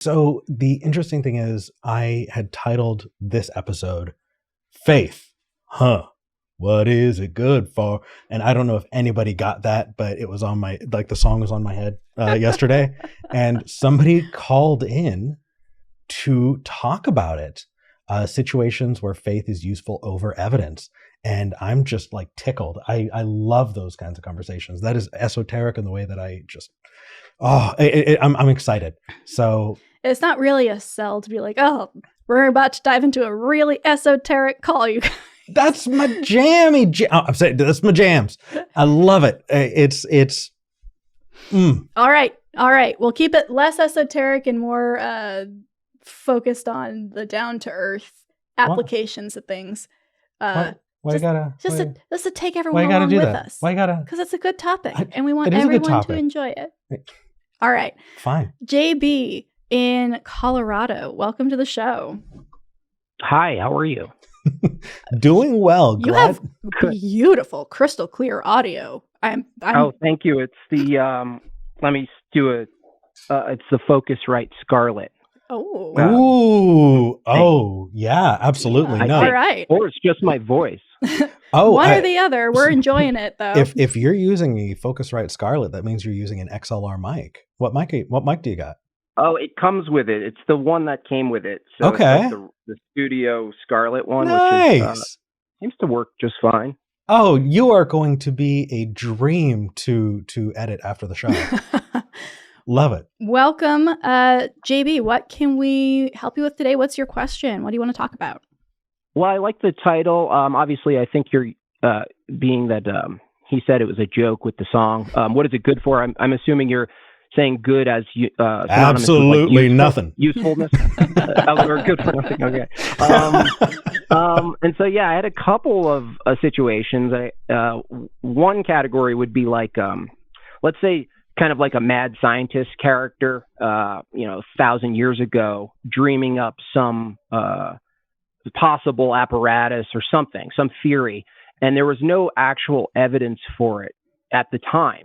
So the interesting thing is I had titled this episode Faith. What is it good for? And I don't know if anybody got that, but it was on the song was on my head yesterday. And somebody called in to talk about it. Situations where faith is useful over evidence. And I'm just like tickled. I love those kinds of conversations. That is esoteric in the way that I just, I'm excited. So it's not really a sell to be like, oh, we're about to dive into a really esoteric call. You guys. That's my jammy. I'm saying that's my jams. I love it. It's. All right. We'll keep it less esoteric and more focused on the down to earth applications of things. Why you gotta? Just to take everyone along with us. Why you gotta? Because it's a good topic, and we want everyone to enjoy it. All right. Fine. JB in Colorado, welcome to the show. Hi, how are you? Doing well. You have beautiful, crystal clear audio. Oh, thank you. It's the let me do it. It's the Focusrite Scarlett. Yeah, absolutely. Yeah, no. All right. Or it's just my voice. One or the other. We're enjoying it though. If you're using a Focusrite Scarlett, that means you're using an XLR mic. What mic do you got? Oh, it comes with it. It's the one that came with it. So okay. It's like the Studio Scarlett one, nice. Which is, seems to work just fine. Oh, you are going to be a dream to edit after the show. Love it. Welcome, JB. What can we help you with today? What's your question? What do you want to talk about? Well, I like the title. Obviously, I think you're being that he said it was a joke with the song. What is it good for? I'm assuming you're saying good as absolutely like nothing. Usefulness. Or good for nothing. Okay. And so, yeah, I had a couple of situations. One category would be like, let's say, kind of like a mad scientist character, 1,000 years ago, dreaming up some possible apparatus or something, some theory, and there was no actual evidence for it at the time.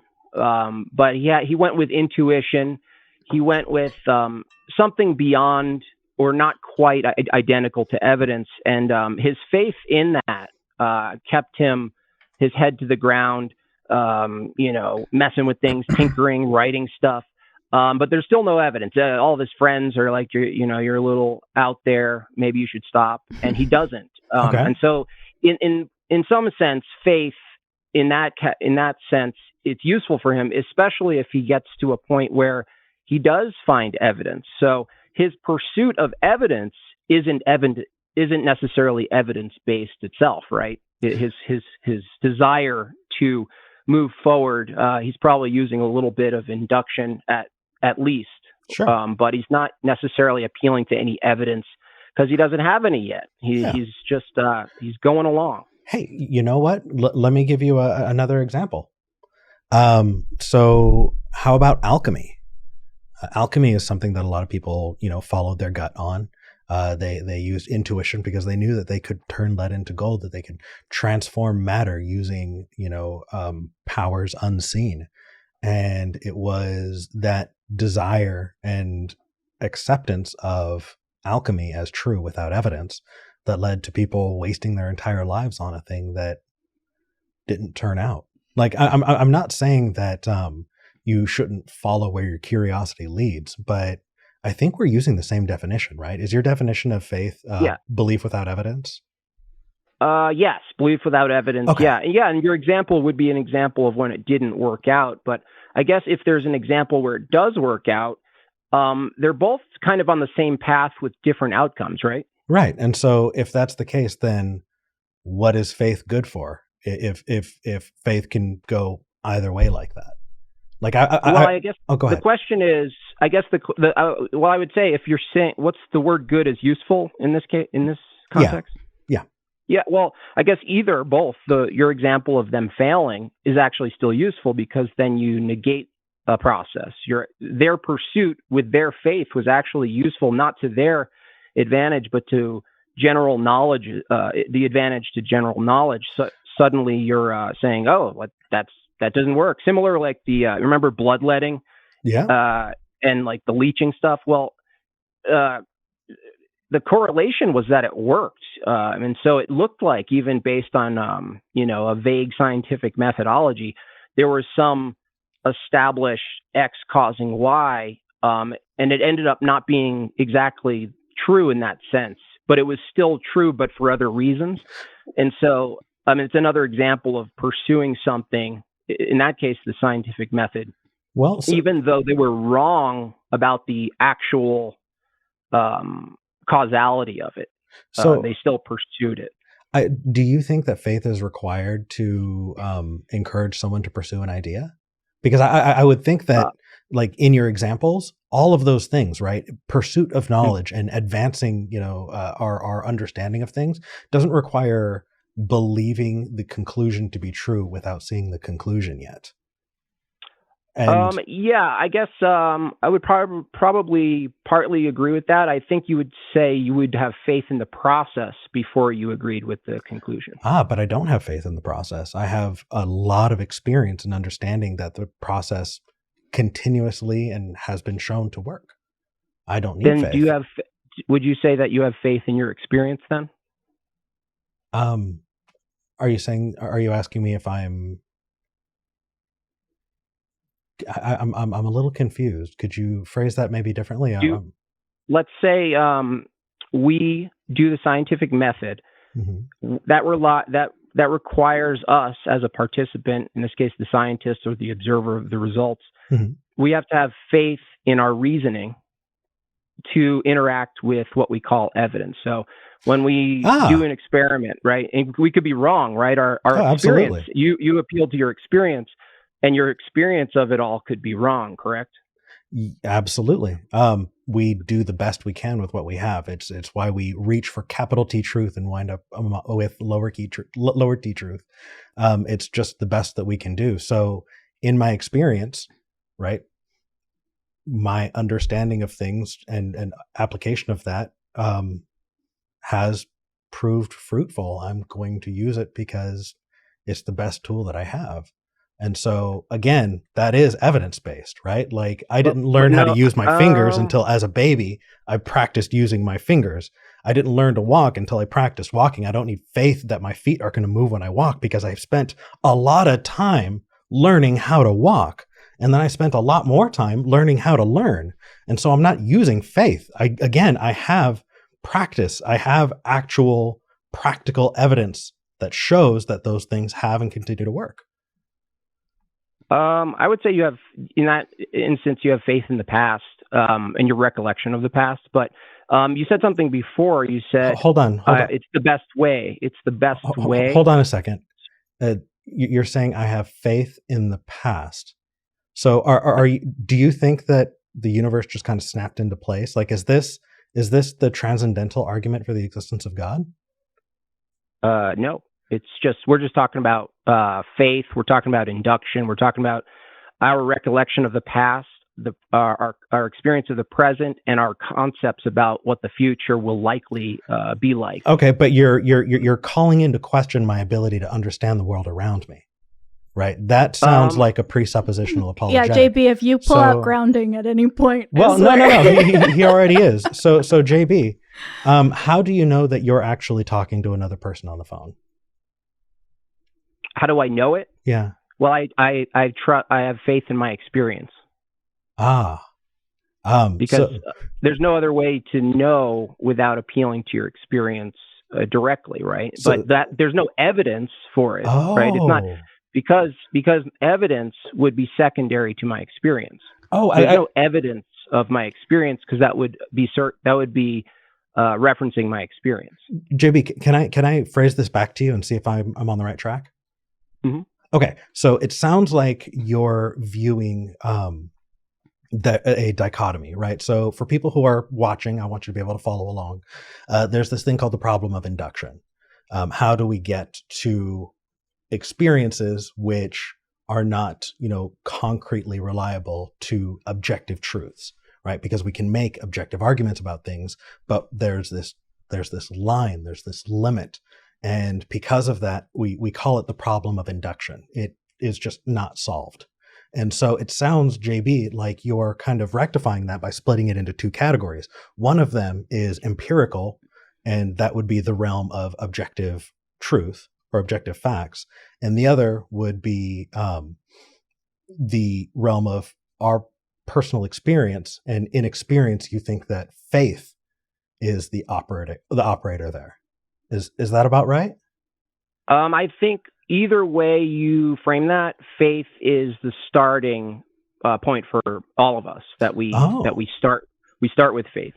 But he went with intuition. He went with something beyond or not quite identical to evidence. And his faith in that kept his head to the ground, messing with things, tinkering, writing stuff. But there's still no evidence. All of his friends are like, you're a little out there. Maybe you should stop. And he doesn't. Okay. And so in some sense, faith in that sense, it's useful for him, especially if he gets to a point where he does find evidence. So his pursuit of evidence isn't necessarily evidence-based itself, right? His desire to move forward, he's probably using a little bit of induction at least. Sure. But he's not necessarily appealing to any evidence because he doesn't have any yet. He's just he's going along. Hey, you know what? Let me give you another example. So how about alchemy? Alchemy is something that a lot of people, followed their gut on. They used intuition because they knew that they could turn lead into gold, that they could transform matter using, powers unseen. And it was that desire and acceptance of alchemy as true without evidence that led to people wasting their entire lives on a thing that didn't turn out. Like, I'm not saying that you shouldn't follow where your curiosity leads, but I think we're using the same definition, right? Is your definition of faith belief without evidence? Yes, belief without evidence. Okay. Yeah. And your example would be an example of when it didn't work out. But I guess if there's an example where it does work out, they're both kind of on the same path with different outcomes, right? Right. And so if that's the case, then what is faith good for? If faith can go either way like that? Like I guess go ahead. The question is, I guess I would say if you're saying what's the word good is useful in this case, in this context? Yeah. Well, I guess either or both. Your example of them failing is actually still useful because then you negate a process. Their pursuit with their faith was actually useful, not to their advantage, but to general knowledge, the advantage to general knowledge. So suddenly you're saying, that doesn't work. Similar, like remember bloodletting? Yeah. And like the leeching stuff. Well, the correlation was that it worked. And so it looked like, even based on, a vague scientific methodology, there was some established X causing Y. And it ended up not being exactly true in that sense, but it was still true, but for other reasons. And so, it's another example of pursuing something, in that case, the scientific method. Well, even though they were wrong about the actual causality of it, so they still pursued it. Do you think that faith is required to encourage someone to pursue an idea? Because I would think that, like in your examples, all of those things, right? Pursuit of knowledge and advancing, our understanding of things doesn't require believing the conclusion to be true without seeing the conclusion yet. And I guess I would probably partly agree with that. I think you would say you would have faith in the process before you agreed with the conclusion. But I don't have faith in the process. I have a lot of experience in understanding that the process continuously and has been shown to work. I don't need faith. Then would you say that you have faith in your experience then? Are you asking me if I'm a little confused. Could you phrase that maybe differently? Let's say we do the scientific method that requires us as a participant, in this case the scientist or the observer of the results. We have to have faith in our reasoning to interact with what we call evidence. So when we do an experiment, right, and we could be wrong, right? Our experience, absolutely. You appeal to your experience, and your experience of it all could be wrong, correct? Absolutely. We do the best we can with what we have. It's why we reach for capital T truth and wind up with lower t truth. It's just the best that we can do. So in my experience, right, my understanding of things and application of that has proved fruitful. I'm going to use it because it's the best tool that I have. And so again, that is evidence-based, right? Like I didn't learn how to use my fingers until as a baby, I practiced using my fingers. I didn't learn to walk until I practiced walking. I don't need faith that my feet are going to move when I walk because I've spent a lot of time learning how to walk. And then I spent a lot more time learning how to learn. And so I'm not using faith. I have practice. I have actual practical evidence that shows that those things have and continue to work. I would say you have, in that instance, you have faith in the past and your recollection of the past. But you said something before. You said, hold on. It's the best way. It's the best way. Hold on a second. You're saying I have faith in the past. So do you think that the universe just kind of snapped into place? Like, is this the transcendental argument for the existence of God? No. It's just, we're just talking about faith. We're talking about induction. We're talking about our recollection of the past, our experience of the present, and our concepts about what the future will likely be like. Okay, but you're calling into question my ability to understand the world around me, right? That sounds like a presuppositional apologetic. Yeah, JB, if you pull out grounding at any point. Well, no, he already is. So JB, how do you know that you're actually talking to another person on the phone? How do I know it? Yeah. Well, I have faith in my experience. Because there's no other way to know without appealing to your experience directly, right? But there's no evidence for it, right? It's not because evidence would be secondary to my experience. There's no evidence of my experience because that would be referencing my experience. JB, can I phrase this back to you and see if I'm on the right track? Mm-hmm. Okay, so it sounds like you're viewing a dichotomy, right? So for people who are watching, I want you to be able to follow along. There's this thing called the problem of induction. How do we get to experiences which are not, concretely reliable to objective truths, right? Because we can make objective arguments about things, but there's this line, there's this limit. And because of that, we call it the problem of induction. It is just not solved. And so it sounds, JB, like you're kind of rectifying that by splitting it into two categories. One of them is empirical, and that would be the realm of objective truth or objective facts. And the other would be the realm of our personal experience. And in experience, you think that faith is the operator there. Is that about right? I think either way you frame that, faith is the starting point for all of us. That we start with faith.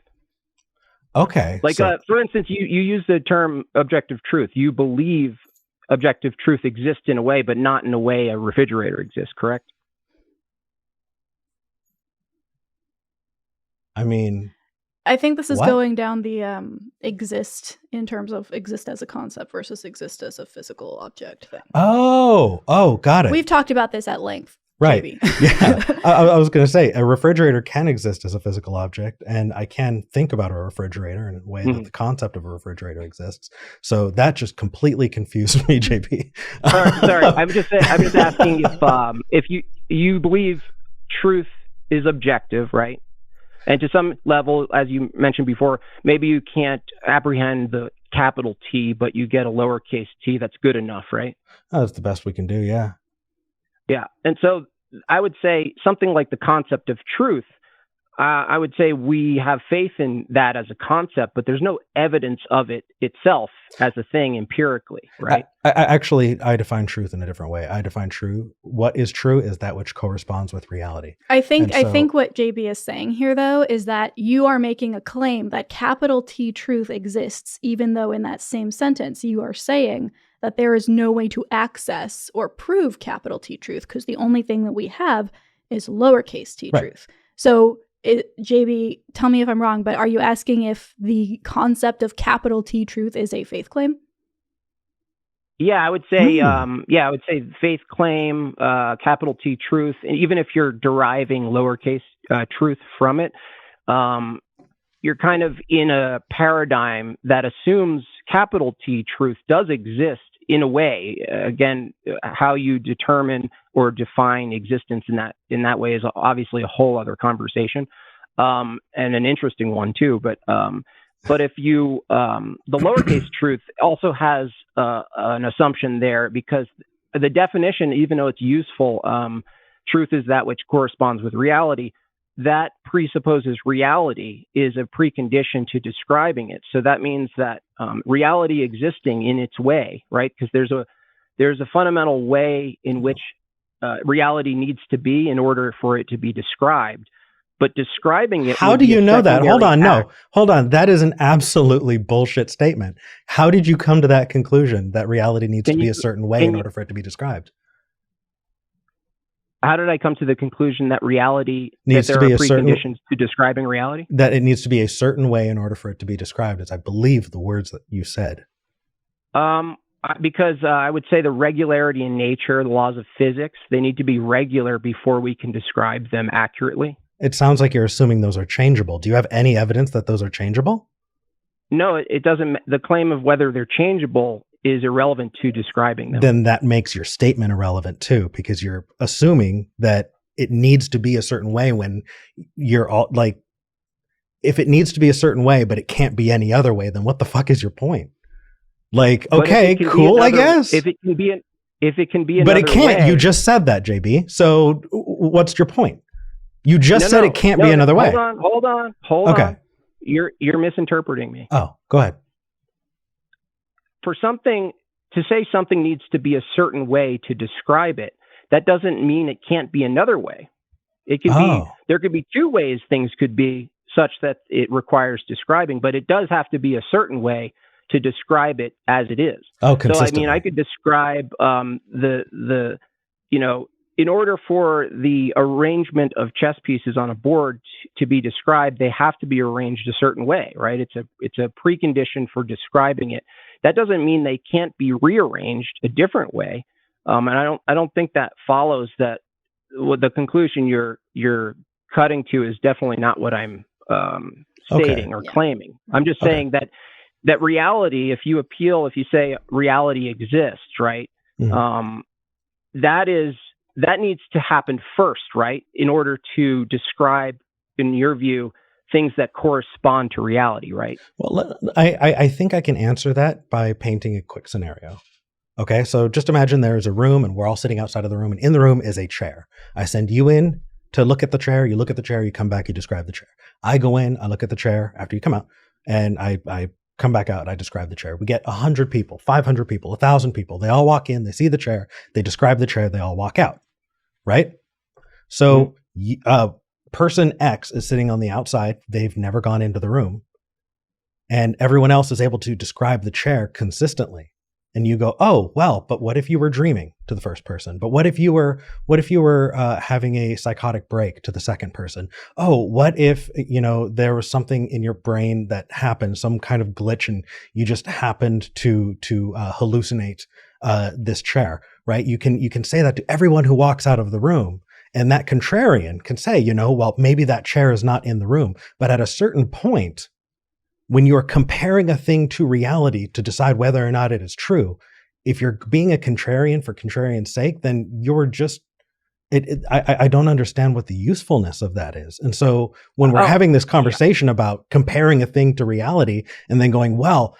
Okay. Like for instance, you use the term objective truth. You believe objective truth exists in a way, but not in a way a refrigerator exists. Correct? I mean, I think this is what? going down the exist in terms of exist as a concept versus exist as a physical object thing. Oh, got it. We've talked about this at length. Right. JB. Yeah. I was going to say a refrigerator can exist as a physical object, and I can think about a refrigerator in a way that the concept of a refrigerator exists. So that just completely confused me, JB. Sorry. I'm just asking if you believe truth is objective, right? And to some level, as you mentioned before, maybe you can't apprehend the capital T, but you get a lowercase t. That's good enough, right? That's the best we can do, yeah. Yeah. And so I would say something like the concept of truth, I would say we have faith in that as a concept, but there's no evidence of it itself as a thing empirically, right? I define truth in a different way. I define what is true is that which corresponds with reality. I think what JB is saying here, though, is that you are making a claim that capital T truth exists, even though in that same sentence you are saying that there is no way to access or prove capital T truth because the only thing that we have is lowercase t truth. So JB, tell me if I'm wrong, but are you asking if the concept of capital T truth is a faith claim? Yeah, I would say, faith claim, capital T truth, and even if you're deriving lowercase truth from it, you're kind of in a paradigm that assumes capital T truth does exist in a way. Again, how you determine or define existence in that way is obviously a whole other conversation, and an interesting one too. But if you the lowercase truth also has an assumption there, because the definition, even though it's useful, truth is that which corresponds with reality. That presupposes reality is a precondition to describing it. So that means that reality existing in its way, right? Because there's a fundamental way in which reality needs to be in order for it to be described. But describing it. How do you know that? Hold on. That is an absolutely bullshit statement. How did you come to that conclusion that reality needs to be a certain way in order for it to be described? How did I come to the conclusion that reality needs to be a preconditions to describing reality? That it needs to be a certain way in order for it to be described, as I believe the words that you said. Because I would say the regularity in nature, the laws of physics, they need to be regular before we can describe them accurately. It sounds like you're assuming those are changeable. Do you have any evidence that those are changeable? No, it doesn't. The claim of whether they're changeable is irrelevant to describing them. Then that makes your statement irrelevant too, because you're assuming that it needs to be a certain way when you're all like, if it needs to be a certain way, but it can't be any other way, then what the fuck is your point? Like, okay, cool, I guess. If it can be another but it can't. Way, you just said that, JB. So what's your point? You just said it can't be another way. Hold on. You're misinterpreting me. Oh, go ahead. For something to say something needs to be a certain way to describe it, that doesn't mean it can't be another way. It could be, there could be two ways things could be such that it requires describing, but it does have to be a certain way to describe it as it is. Oh, so I mean, I could describe in order for the arrangement of chess pieces on a board to be described, they have to be arranged a certain way, right? It's a precondition for describing it. That doesn't mean they can't be rearranged a different way. And I don't think that follows that. The conclusion you're cutting to is definitely not what I'm stating or claiming. I'm just saying that reality, if you say reality exists, right? Mm-hmm. that needs to happen first, right? In order to describe, in your view, things that correspond to reality, right? Well, I think I can answer that by painting a quick scenario. Okay, so just imagine there is a room and we're all sitting outside of the room, and in the room is a chair. I send you in to look at the chair, you look at the chair, you come back, you describe the chair. I go in, I look at the chair after you come out, and I come back out, I describe the chair. We get 100 people, 500 people, 1,000 people. They all walk in, they see the chair, they describe the chair, they all walk out, right? So person X is sitting on the outside, they've never gone into the room, and everyone else is able to describe the chair consistently. And you go, oh, well, but what if you were dreaming, to the first person? But what if you were having a psychotic break, to the second person? Oh, what if, there was something in your brain that happened, some kind of glitch, and you just happened to hallucinate this chair, right? You can say that to everyone who walks out of the room. And that contrarian can say, well, maybe that chair is not in the room. But at a certain point, when you're comparing a thing to reality to decide whether or not it is true, if you're being a contrarian for contrarian's sake, then you're just, I don't understand what the usefulness of that is. And so when we're having this conversation about comparing a thing to reality and then going, well,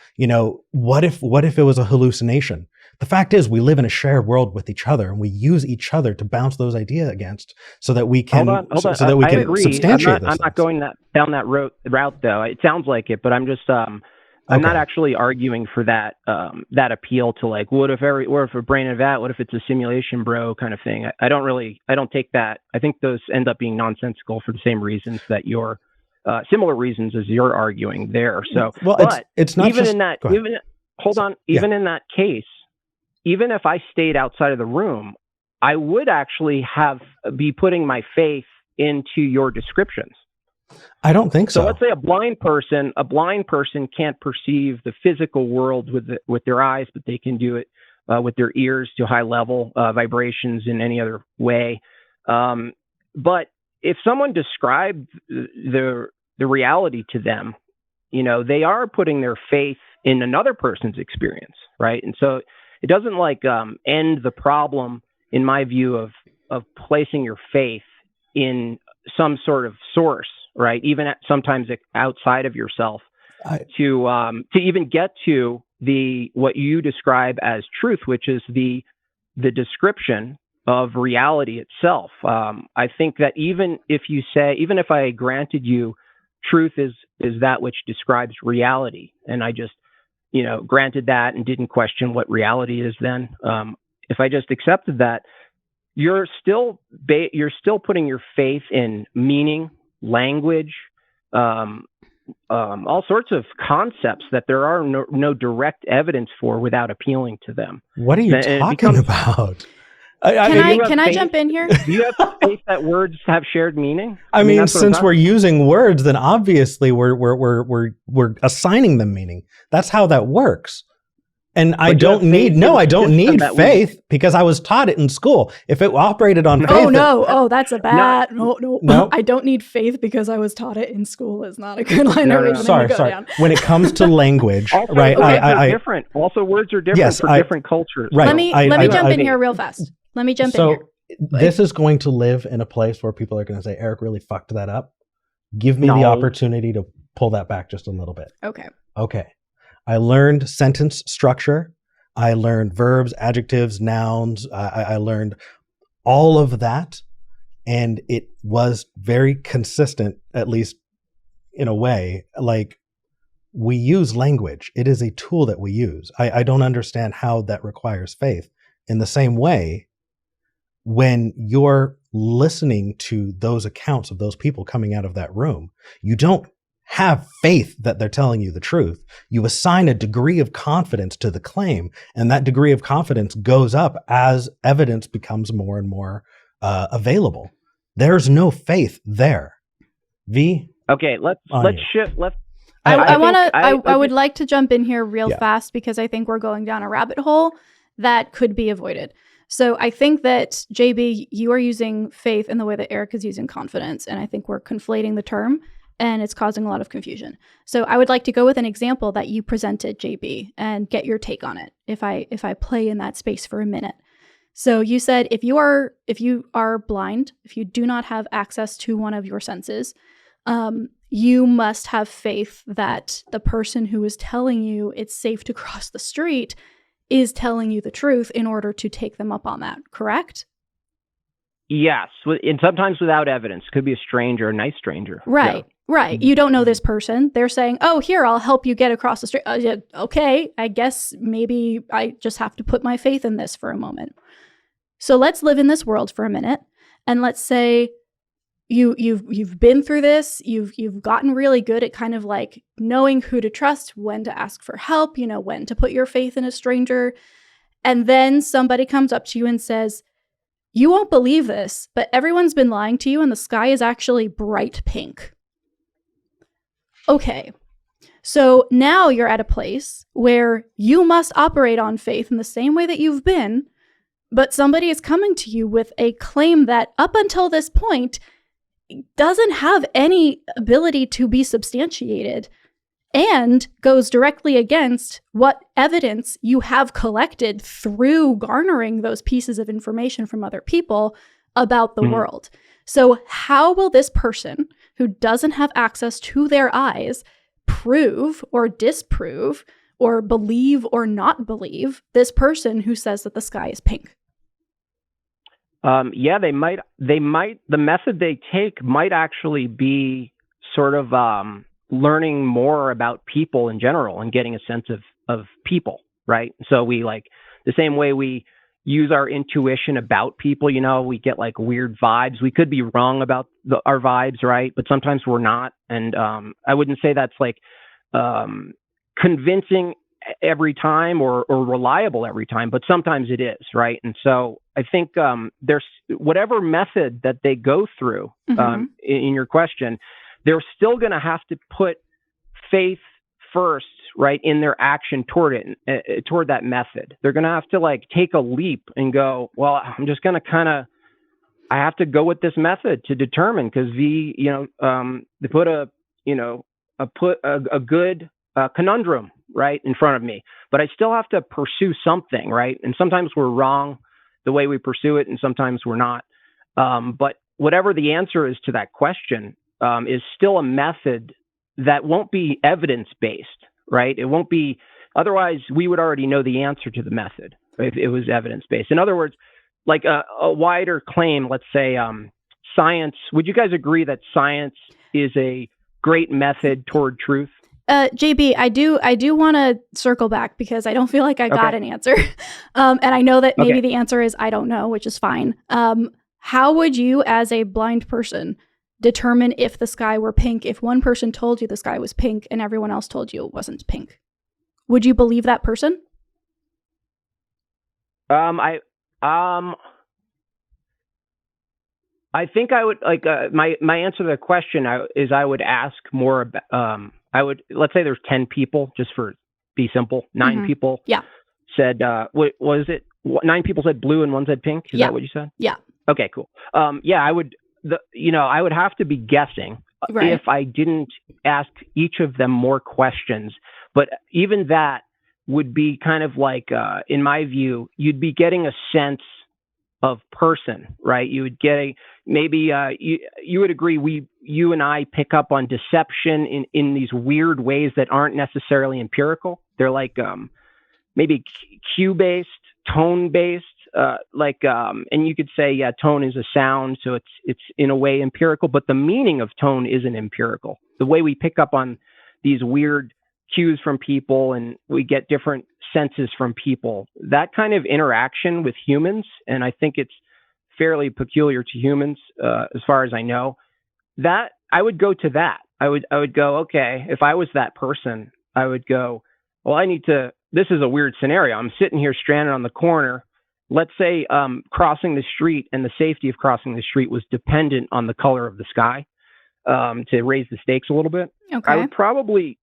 what if it was a hallucination? The fact is, we live in a shared world with each other, and we use each other to bounce those ideas against, so that we can, so that we can substantiate. I'm not going down that route though. It sounds like it, but I'm just I'm not actually arguing for that appeal to like, what if a brain of that? What if it's a simulation, bro? Kind of thing. I don't take that. I think those end up being nonsensical for the same reasons that you're similar reasons as you're arguing there. So, well, it's not even just, in that. Even in that case. Even if I stayed outside of the room, I would actually be putting my faith into your descriptions. I don't think so. So let's say a blind person can't perceive the physical world with their eyes, but they can do it with their ears to high level vibrations in any other way. But if someone described the reality to them, they are putting their faith in another person's experience, right? And so it doesn't end the problem, in my view, of placing your faith in some sort of source, right? Even sometimes outside of yourself, to even get to what you describe as truth, which is the description of reality itself. I think that even if I granted you truth is that which describes reality, and I just granted that and didn't question what reality is, then if I just accepted that, you're still putting your faith in meaning, language, all sorts of concepts that there are no direct evidence for without appealing to them. What are you talking about? Can I jump in here? Do you have faith that words have shared meaning? I mean since we're using words, then obviously we're assigning them meaning. That's how that works. And I don't need faith because I was taught it in school. If it operated on faith. That's a bad. No. I don't need faith because I was taught it in school is not a good line of reasoning to go down. When it comes to language, also, right? Different. Also, words are different for different cultures. Right. Let me jump in here real fast. Let me jump in here. This is going to live in a place where people are going to say, Eric really fucked that up. Give me the opportunity to pull that back just a little bit. Okay. I learned sentence structure. I learned verbs, adjectives, nouns. I learned all of that. And it was very consistent, at least in a way. Like, we use language. It is a tool that we use. I don't understand how that requires faith. In the same way, when you're listening to those accounts of those people coming out of that room, you don't have faith that they're telling you the truth. You assign a degree of confidence to the claim, and that degree of confidence goes up as evidence becomes more and more available. There's no faith there. V? Okay, let's shift. I would like to jump in here real fast because I think we're going down a rabbit hole that could be avoided. So I think that, JB, you are using faith in the way that Eric is using confidence, and I think we're conflating the term, and it's causing a lot of confusion. So I would like to go with an example that you presented, JB, and get your take on it if I play in that space for a minute. So you said if you are blind, if you do not have access to one of your senses, you must have faith that the person who is telling you it's safe to cross the street is telling you the truth in order to take them up on that, correct? Yes, and sometimes without evidence. Could be a stranger, a nice stranger. Right, yeah. right. You don't know this person. They're saying, oh, here, I'll help you get across the street. Yeah, okay, I guess maybe I just have to put my faith in this for a moment. So let's live in this world for a minute, and let's say you've been through this. You've gotten really good at kind of like knowing who to trust, when to ask for help, when to put your faith in a stranger. And then somebody comes up to you and says, you won't believe this, but everyone's been lying to you and the sky is actually bright pink. Okay, so now you're at a place where you must operate on faith in the same way that you've been, but somebody is coming to you with a claim that up until this point doesn't have any ability to be substantiated and goes directly against what evidence you have collected through garnering those pieces of information from other people about the world. So how will this person who doesn't have access to their eyes prove or disprove or believe or not believe this person who says that the sky is pink? Yeah, they might, the method they take might actually be sort of learning more about people in general and getting a sense of people, right? So we the same way we use our intuition about people, we get like weird vibes. We could be wrong about our vibes, right? But sometimes we're not. And I wouldn't say that's like convincing every time or reliable every time, but sometimes it is, right? And so I think there's whatever method that they go through in your question, they're still going to have to put faith first, right, in their action toward it, toward that method. They're going to have to take a leap and go, well, I'm just going to I have to go with this method to determine, because they put a good conundrum right in front of me, but I still have to pursue something, right? And sometimes we're wrong the way we pursue it, and sometimes we're not. But whatever the answer is to that question is still a method that won't be evidence-based, right? It won't be, otherwise we would already know the answer to the method if it was evidence-based. In other words, like a wider claim, let's say science, would you guys agree that science is a great method toward truth? JB, I do want to circle back because I don't feel like I got an answer. And I know that maybe the answer is I don't know, which is fine. How would you, as a blind person, determine if the sky were pink if one person told you the sky was pink and everyone else told you it wasn't pink? Would you believe that person? I think I would my answer to the question is I would ask more about let's say there's 10 people, just for be simple. 9 people said what was it? 9 people said blue and 1 said pink. Is that what you said? Yeah. Okay, cool. I would I would have to be guessing if I didn't ask each of them more questions. But even that would be kind of in my view, you'd be getting a sense of person, right? You would get you would agree you and I pick up on deception in these weird ways that aren't necessarily empirical. They're maybe cue-based, tone-based, and you could say, tone is a sound, so it's in a way empirical, but the meaning of tone isn't empirical. The way we pick up on these weird cues from people and we get different senses from people, that kind of interaction with humans, and I think it's fairly peculiar to humans, as far as I know, that I would go to that. I would go, okay, if I was that person, I would go, well, this is a weird scenario. I'm sitting here stranded on the corner. Let's say crossing the street and the safety of crossing the street was dependent on the color of the sky, to raise the stakes a little bit. Okay. I would probably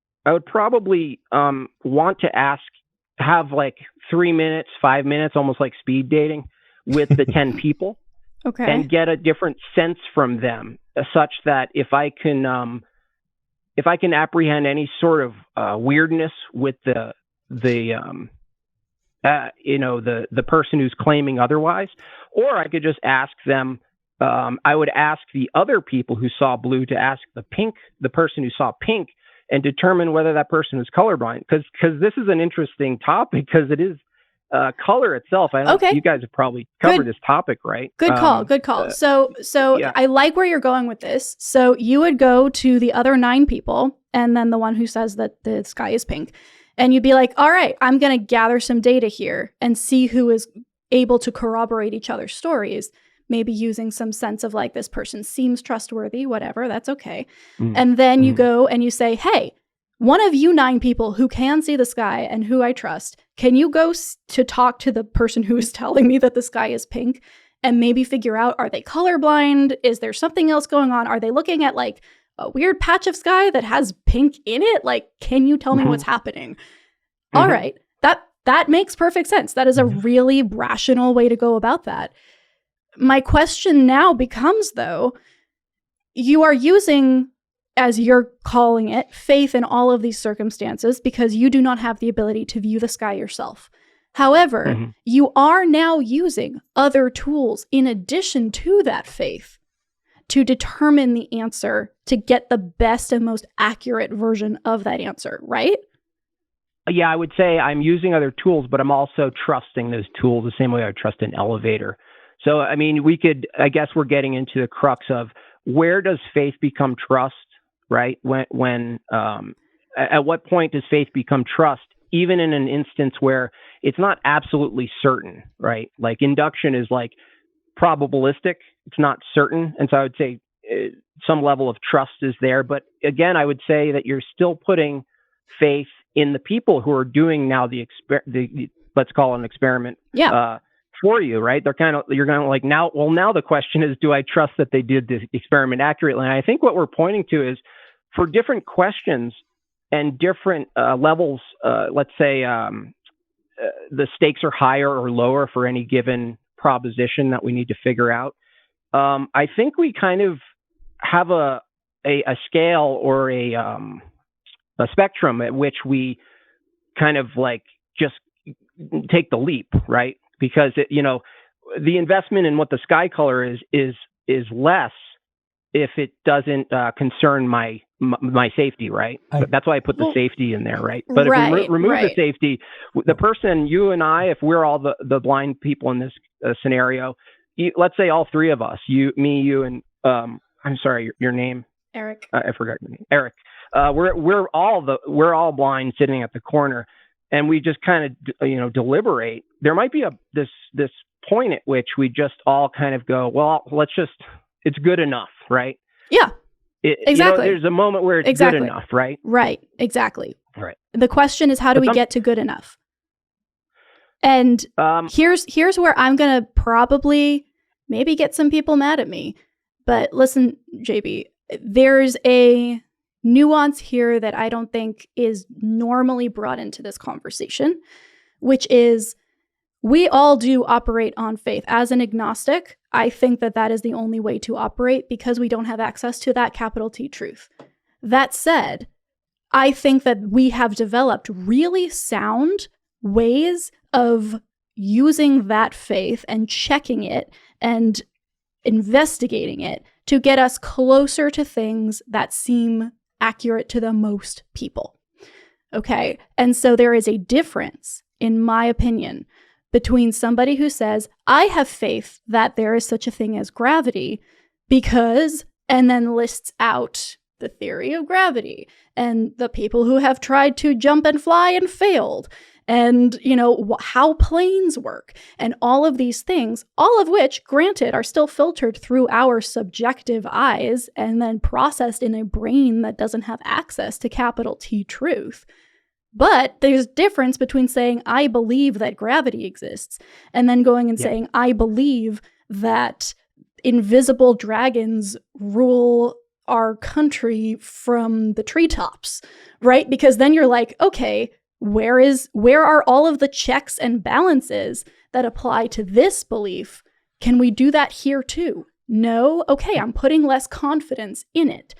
want to have 3 minutes, 5 minutes, almost like speed dating with the 10 people. Okay. And get a different sense from them, such that if I can apprehend any sort of weirdness with the the person who's claiming otherwise, or I could just ask them. I would ask the other people who saw blue to ask the person who saw pink, and determine whether that person was colorblind. Because this is an interesting topic, because it is color itself. I don't know if you guys have probably covered this topic, right? Good call. So yeah. I like where you're going with this. So you would go to the other 9 people, and then the one who says that the sky is pink, and you'd be like, all right, I'm going to gather some data here and see who is able to corroborate each other's stories, maybe using some sense of like, this person seems trustworthy, whatever, that's okay. And then you go and you say, hey, one of you 9 people who can see the sky and who I trust, can you go to talk to the person who is telling me that the sky is pink and maybe figure out, are they colorblind? Is there something else going on? Are they looking at like a weird patch of sky that has pink in it? Like, can you tell me what's happening? All right. That makes perfect sense. That is a really rational way to go about that. My question now becomes, though, you are using, as you're calling it, faith in all of these circumstances because you do not have the ability to view the sky yourself. However, you are now using other tools in addition to that faith to determine the answer, to get the best and most accurate version of that answer, right? Yeah, I would say I'm using other tools, but I'm also trusting those tools the same way I trust an elevator. So, I mean, I guess we're getting into the crux of where does faith become trust, right? At what point does faith become trust, even in an instance where it's not absolutely certain, right? Like induction is like probabilistic, it's not certain. And so I would say some level of trust is there. But again, I would say that you're still putting faith in the people who are doing now the let's call it an experiment. Yeah. For you, right? You're kind of like now the question is, do I trust that they did the experiment accurately? And I think what we're pointing to is for different questions and different levels, let's say the stakes are higher or lower for any given proposition that we need to figure out. I think we kind of have a scale or a spectrum at which we kind of like just take the leap, right? Because the investment in what the sky color is less if it doesn't concern my safety, right? That's why I put the safety in there, right? But if we remove the safety, the person, you and I, if we're all the blind people in this scenario, let's say all 3 of us, you, and I'm sorry, your name, Eric. I forgot your name, Eric. We're all blind sitting at the corner. And we just kind of, deliberate. There might be this point at which we just all kind of go, well, it's good enough, right? Yeah, exactly. There's a moment where it's good enough, right? Right, exactly. Right. The question is, how do we get to good enough? And here's where I'm going to probably maybe get some people mad at me. But listen, JB, there's a nuance here that I don't think is normally brought into this conversation, which is we all do operate on faith. As an agnostic, I think that is the only way to operate because we don't have access to that capital T truth. That said, I think that we have developed really sound ways of using that faith and checking it and investigating it to get us closer to things that seem accurate to the most people. Okay. And so there is a difference, in my opinion, between somebody who says, I have faith that there is such a thing as gravity because, and then lists out the theory of gravity and the people who have tried to jump and fly and failed, and, how planes work, and all of these things, all of which, granted, are still filtered through our subjective eyes and then processed in a brain that doesn't have access to capital T truth. But there's difference between saying, I believe that gravity exists, and then going and saying, I believe that invisible dragons rule our country from the treetops, right? Because then you're like, okay, where are all of the checks and balances that apply to this belief? Can we do that here too? No? Okay, I'm putting less confidence in it.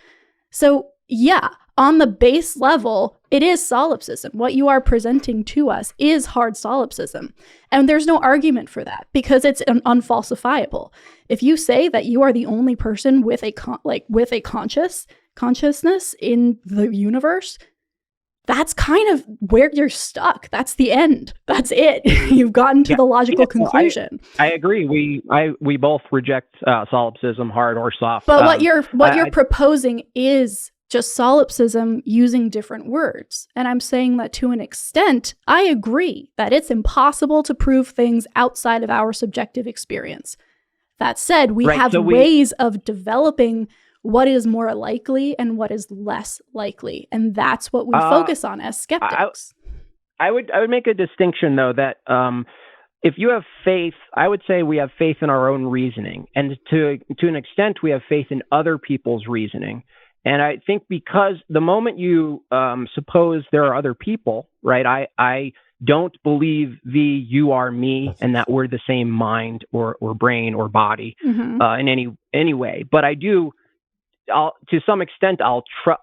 So yeah, on the base level, It is solipsism. What you are presenting to us is hard solipsism. And there's no argument for that because it's unfalsifiable. If you say that you are the only person with a consciousness in the universe, that's kind of where you're stuck. That's the end. That's it. You've gotten to the logical conclusion. I agree. We both reject solipsism, hard or soft. But what you're proposing is just solipsism using different words. And I'm saying that to an extent, I agree that it's impossible to prove things outside of our subjective experience. That said, we have ways of developing what is more likely and what is less likely. And that's what we focus on as skeptics. I would make a distinction, though, that if you have faith, I would say we have faith in our own reasoning. And to an extent, we have faith in other people's reasoning. And I think because the moment you suppose there are other people, right, I don't believe you are me and that we're the same mind or brain or body in any way. But I do. To some extent,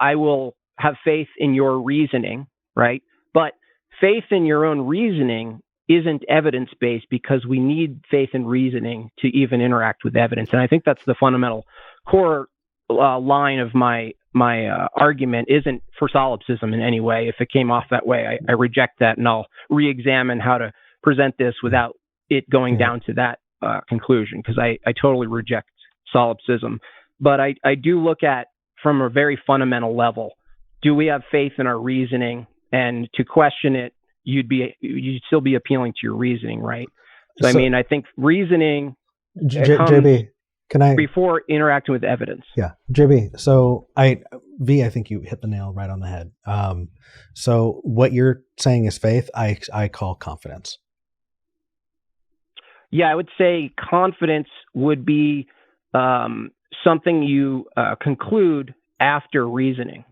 I will have faith in your reasoning, right? But faith in your own reasoning isn't evidence-based because we need faith in reasoning to even interact with evidence. And I think that's the fundamental core line of my argument isn't for solipsism in any way. If it came off that way, I reject that, and I'll re-examine how to present this without it going down to that conclusion, because I totally reject solipsism. But I do look at, from a very fundamental level, do we have faith in our reasoning? And to question it, you'd still be appealing to your reasoning, right? So I mean, I think reasoning JB, can I before interacting with evidence? Yeah, JB. So I think you hit the nail right on the head. So what you're saying is faith. I call confidence. Yeah, I would say confidence would be something you conclude after reasoning.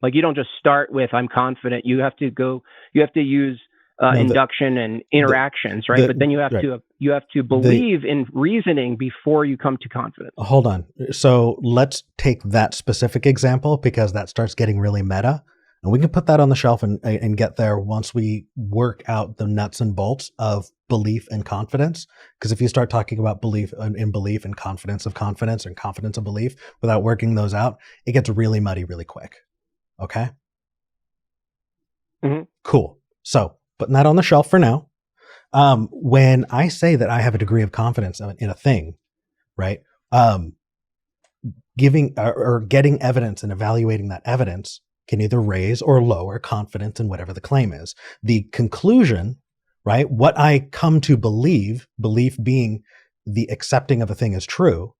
Like, you don't just start with "I'm confident." You have to use induction and interactions, right? But then you have to believe in reasoning before you come to confidence. Hold on. So let's take that specific example, because that starts getting really meta, and we can put that on the shelf and get there once we work out the nuts and bolts of belief and confidence. Because if you start talking about belief and confidence of confidence and confidence of belief without working those out, it gets really muddy really quick. Okay? Mm-hmm. Cool. So putting that on the shelf for now. When I say that I have a degree of confidence in a thing, right? Giving or getting evidence and evaluating that evidence can either raise or lower confidence in whatever the claim is. The conclusion, right? What I come to belief being the accepting of a thing as true,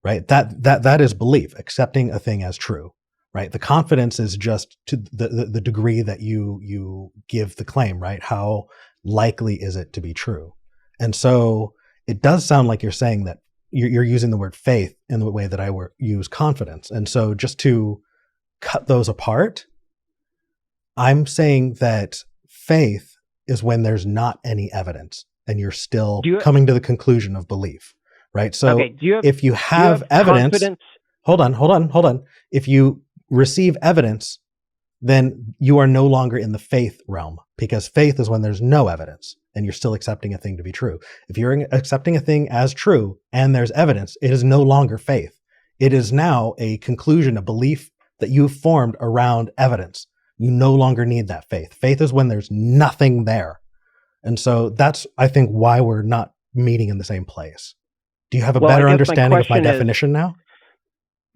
right? That is belief, accepting a thing as true, right? The confidence is just to the degree that you give the claim, right? How likely is it to be true? And so it does sound like you're saying that you're using the word faith in the way that I use confidence. And so just to cut those apart, I'm saying that faith is when there's not any evidence and you're still coming to the conclusion of belief, right? So if you have evidence, confidence? Hold on. If you receive evidence, then you are no longer in the faith realm, because faith is when there's no evidence and you're still accepting a thing to be true. If you're accepting a thing as true and there's evidence, it is no longer faith. It is now a conclusion, a belief that you've formed around evidence. You no longer need that faith. Faith is when there's nothing there. And so that's, I think, why we're not meeting in the same place. Do you have a better understanding of my definition now?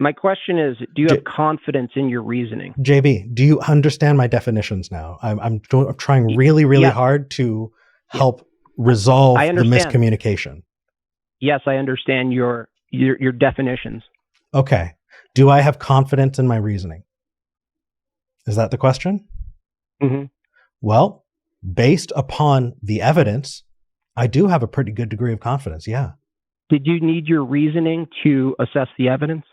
My question is, do you have confidence in your reasoning? JB, do you understand my definitions now? I'm trying really, really hard to help resolve the miscommunication. Yes, I understand your definitions. Okay. Do I have confidence in my reasoning? Is that the question? Mm-hmm. Well, based upon the evidence, I do have a pretty good degree of confidence, yeah. Did you need your reasoning to assess the evidence?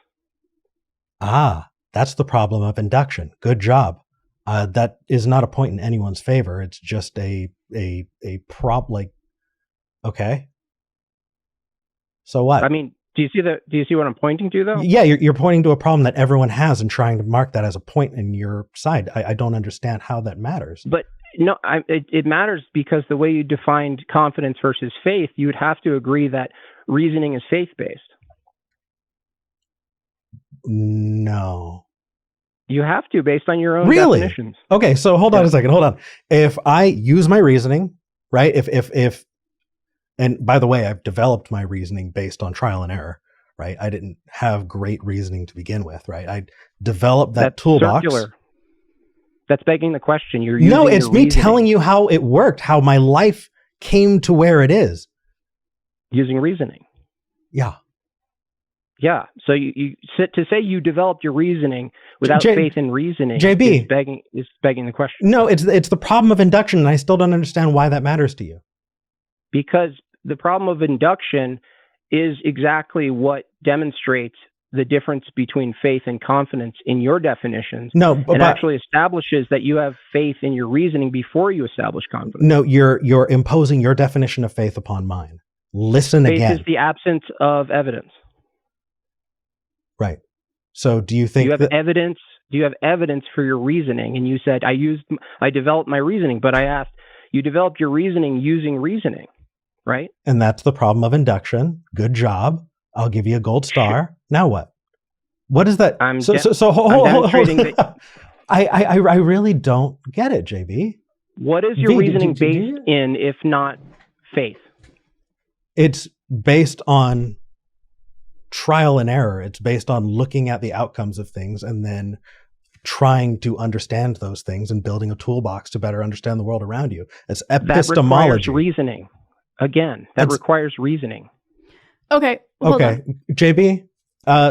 That's the problem of induction. Good job. That is not a point in anyone's favor. It's just a okay. So what? I mean, Do you see what I'm pointing to, though? Yeah, you're pointing to a problem that everyone has and trying to mark that as a point in your side. I don't understand how that matters. But no, it matters because the way you defined confidence versus faith, you would have to agree that reasoning is faith-based. No. You have to, based on your own Really? definitions. Okay, so hold on a second. Hold on. If I use my reasoning, right? If and by the way, I've developed my reasoning based on trial and error, right? I didn't have great reasoning to begin with, right? I developed that toolbox. Circular. That's begging the question. No, it's me telling you how it worked, how my life came to where it is. Using reasoning. Yeah. Yeah. So you to say you developed your reasoning without faith in reasoning JB, is begging the question. No, it's the problem of induction, and I still don't understand why that matters to you. Because the problem of induction is exactly what demonstrates the difference between faith and confidence in your definitions. No, and actually establishes that you have faith in your reasoning before you establish confidence. No, you're imposing your definition of faith upon mine. Listen again. Faith is the absence of evidence. Right. So do you think you have evidence? Do you have evidence for your reasoning? And you said I developed my reasoning, but I asked, you developed your reasoning using reasoning, right? And that's the problem of induction. Good job. I'll give you a gold star. Now what? What is that? I really don't get it, JB. What is your reasoning based in, if not faith? It's based on trial and error. It's based on looking at the outcomes of things and then trying to understand those things and building a toolbox to better understand the world around you. It's epistemology. That requires reasoning. Again, that requires reasoning. Okay. Okay, JB.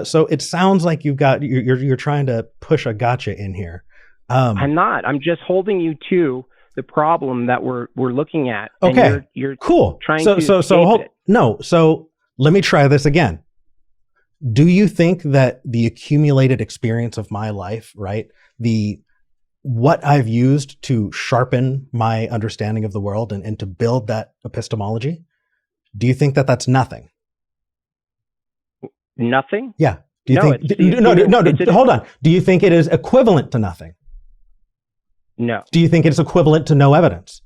So it sounds like you're trying to push a gotcha in here. I'm not. I'm just holding you to the problem that we're looking at. Okay. And you're cool. Trying So let me try this again. Do you think that the accumulated experience of my life, right? What I've used to sharpen my understanding of the world and to build that epistemology, do you think that that's nothing? Nothing? Yeah. Do you think hold on. Do you think it is equivalent to nothing? No. Do you think it's equivalent to no evidence?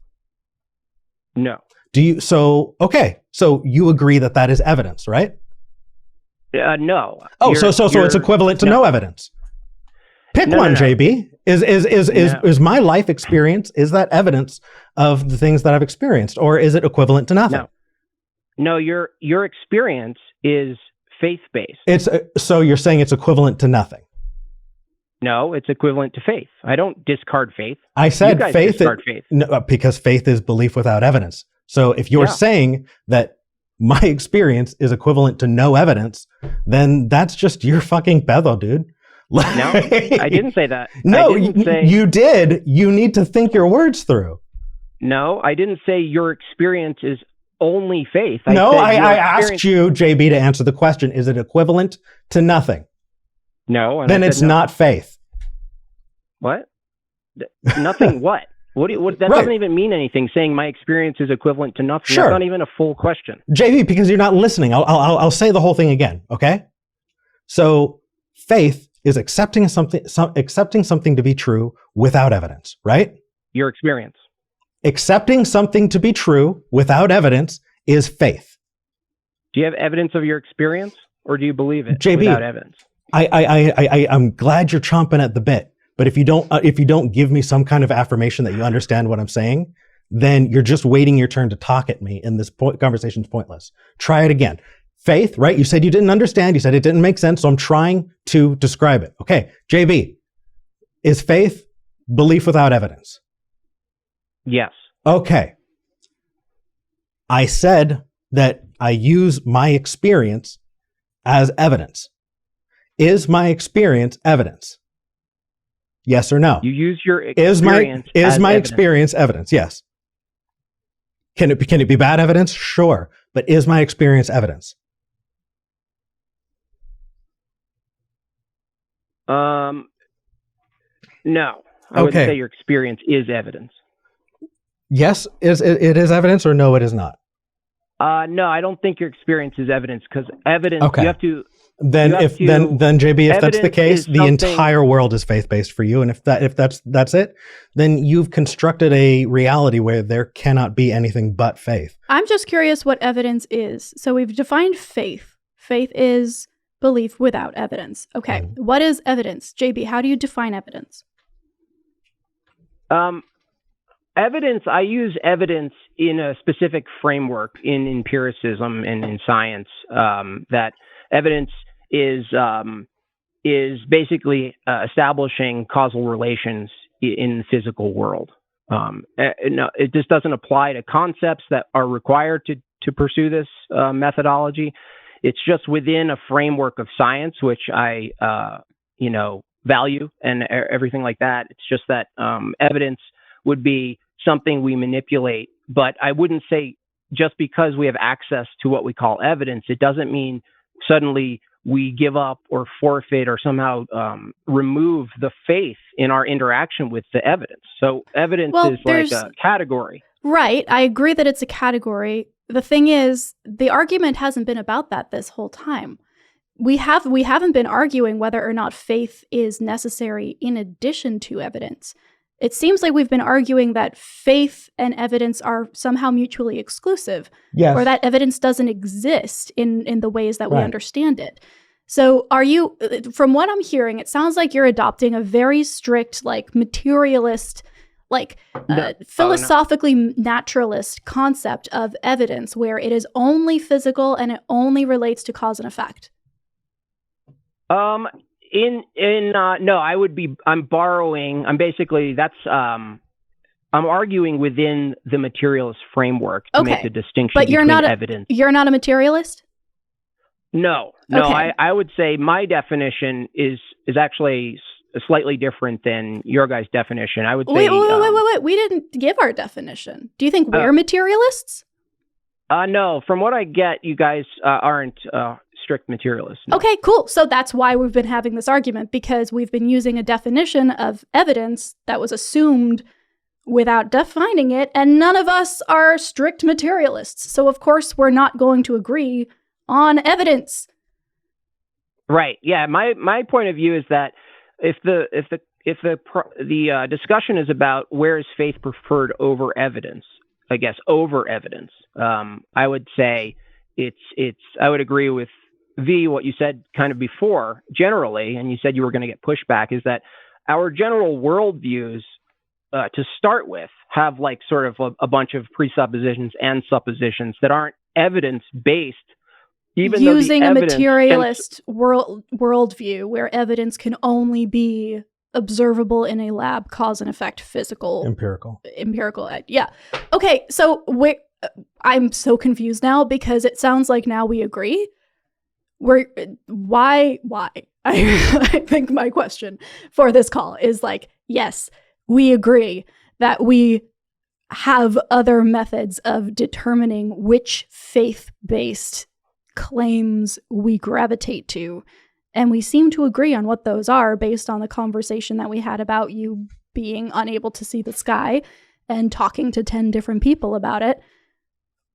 No. So you agree that is evidence, right? No. Oh, so it's equivalent to no evidence. Pick one, JB. Is my life experience, is that evidence of the things that I've experienced, or is it equivalent to nothing? No, your experience is faith-based. So you're saying it's equivalent to nothing? No, it's equivalent to faith. I don't discard faith. I said you guys faith. Discard faith. No, because faith is belief without evidence. So if you're saying that my experience is equivalent to no evidence, then that's just your fucking pedo, dude. No, I didn't say that. No, you did. You need to think your words through. No, I didn't say your experience is only faith. I asked you, JB, to answer the question. Is it equivalent to nothing? No. Then it's not faith. What? Nothing what? That doesn't even mean anything, saying my experience is equivalent to nothing. Sure. That's not even a full question. JB, because you're not listening. I'll say the whole thing again, okay? So faith is accepting something to be true without evidence, right? Your experience. Accepting something to be true without evidence is faith. Do you have evidence of your experience, or do you believe it JB, without evidence? I'm glad you're chomping at the bit. But if you don't give me some kind of affirmation that you understand what I'm saying, then you're just waiting your turn to talk at me, and this conversation's pointless. Try it again. Faith, right? You said you didn't understand. You said it didn't make sense, so I'm trying to describe it. Okay, JB, is faith belief without evidence? Yes. Okay. I said that I use my experience as evidence. Is my experience evidence? Yes or no? You use your experience Is my experience evidence? Yes. Can it be bad evidence? Sure. But is my experience evidence? No. I wouldn't say your experience is evidence. Yes, it is evidence, or no, it is not? No, I don't think your experience is evidence, because evidence, Okay. you have to... Then JB, if that's the case, the entire world is faith-based for you. And if that's it, then you've constructed a reality where there cannot be anything but faith. I'm just curious what evidence is. So we've defined faith. Faith is belief without evidence. Okay. What is evidence? JB, how do you define evidence? Evidence, I use evidence in a specific framework in empiricism and in science, that evidence is basically establishing causal relations in the physical world. It just doesn't apply to concepts that are required to pursue this methodology. It's just within a framework of science, which I value and everything like that. It's just that evidence would be something we manipulate, but I wouldn't say just because we have access to what we call evidence, it doesn't mean suddenly we give up or forfeit or somehow remove the faith in our interaction with the evidence. So evidence is like a category. Right. I agree that it's a category. The thing is, the argument hasn't been about that this whole time. We haven't been arguing whether or not faith is necessary in addition to evidence. It seems like we've been arguing that faith and evidence are somehow mutually exclusive, or that evidence doesn't exist in the ways that we understand it. So are you, from what I'm hearing, it sounds like you're adopting a very strict, like materialist, like philosophically naturalist concept of evidence where it is only physical and it only relates to cause and effect. No, I'm arguing within the materialist framework to make the distinction between evidence. You're not a materialist? No, okay. I would say my definition is actually slightly different than your guys' definition. I would say... Wait. We didn't give our definition. Do you think we're materialists? No. From what I get, you guys aren't strict materialists. No. Okay, cool. So that's why we've been having this argument, because we've been using a definition of evidence that was assumed without defining it, and none of us are strict materialists. So of course we're not going to agree on evidence. Right. Yeah. My point of view is that if the discussion is about where is faith preferred over evidence, I would say I would agree with V, what you said kind of before generally, and you said you were going to get pushback, is that our general worldviews to start with have like sort of a bunch of presuppositions and suppositions that aren't evidence based. Even using a materialist worldview where evidence can only be observable in a lab, cause and effect, physical, empirical. Yeah. Okay. So I'm so confused now because it sounds like now we agree. Why? I think my question for this call is like, yes, we agree that we have other methods of determining which faith-based claims we gravitate to, and we seem to agree on what those are based on the conversation that we had about you being unable to see the sky and talking to 10 different people about it.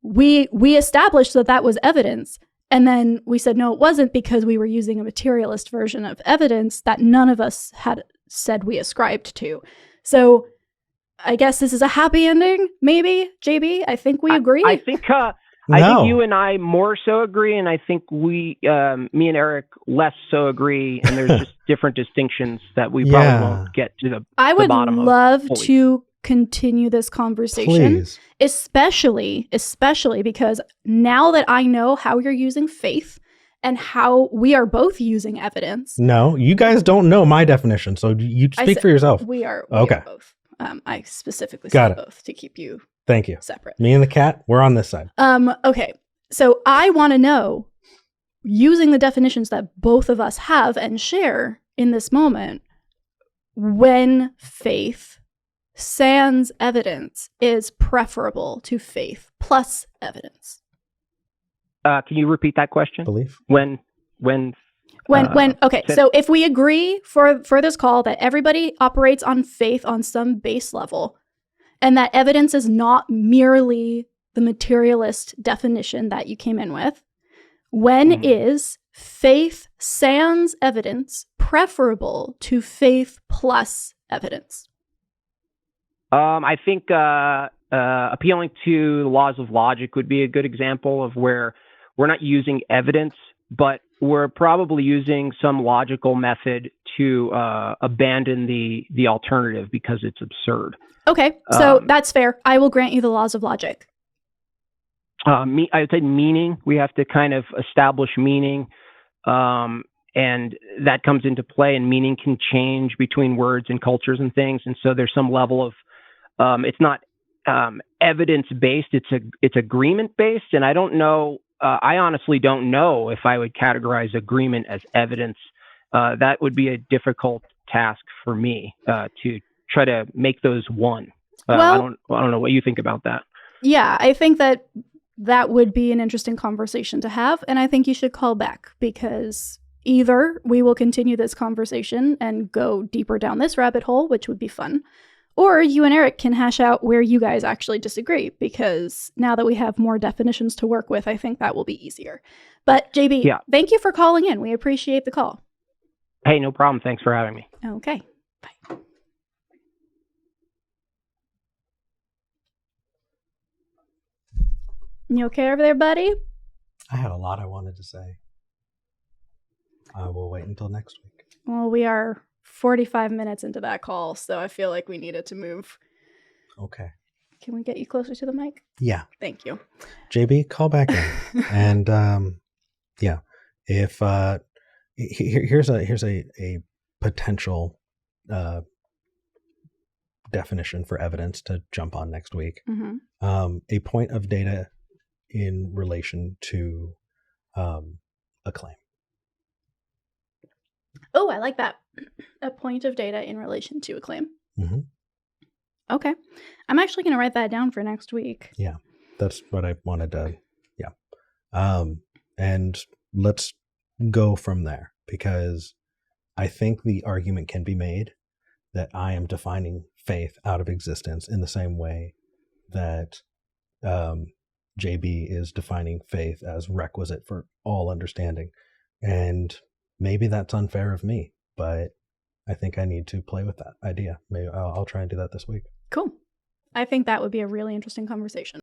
We established that was evidence, and then we said no, it wasn't, because we were using a materialist version of evidence that none of us had said we ascribed to. So I guess this is a happy ending, maybe, JB? I think we agree. I think you and I more so agree, and I think me and Eric less so agree, and there's just different distinctions that we probably won't get to the bottom of. I would love to continue this conversation, please. especially because now that I know how you're using faith and how we are both using evidence. No, you guys don't know my definition, so you speak for yourself. We are both. I specifically said both to keep you Thank you. separate. Me and the cat, we're on this side. Okay. So I want to know, using the definitions that both of us have and share in this moment, when faith sans evidence is preferable to faith plus evidence. Can you repeat that question? Belief. When okay, so if we agree for this call that everybody operates on faith on some base level, and that evidence is not merely the materialist definition that you came in with, when is faith sans evidence preferable to faith plus evidence? I think appealing to the laws of logic would be a good example of where we're not using evidence, but we're probably using some logical method to abandon the alternative because it's absurd. Okay, so that's fair. I will grant you the laws of logic. I would say meaning. We have to kind of establish meaning, and that comes into play, and meaning can change between words and cultures and things. And so there's some level of, it's not evidence-based, it's agreement-based. And I don't know, I honestly don't know if I would categorize agreement as evidence. That would be a difficult task for me to try to make those one. I don't know what you think about that. Yeah, I think that would be an interesting conversation to have. And I think you should call back, because either we will continue this conversation and go deeper down this rabbit hole, which would be fun, or you and Eric can hash out where you guys actually disagree, because now that we have more definitions to work with, I think that will be easier. But JB, Thank you for calling in. We appreciate the call. Hey, no problem. Thanks for having me. Okay. Bye. You okay over there, buddy? I had a lot I wanted to say. I will wait until next week. Well, we are 45 minutes into that call, so I feel like we needed to move. Okay. Can we get you closer to the mic? Yeah. Thank you. JB, call back in. And if here's a potential definition for evidence to jump on next week. Mm-hmm. A point of data in relation to a claim. Oh, I like that. A point of data in relation to a claim. Mm-hmm. Okay. I'm actually going to write that down for next week. Yeah, that's what I wanted to, and let's go from there, because I think the argument can be made that I am defining faith out of existence in the same way that JB is defining faith as requisite for all understanding. And maybe that's unfair of me, but I think I need to play with that idea. Maybe I'll try and do that this week. Cool. I think that would be a really interesting conversation.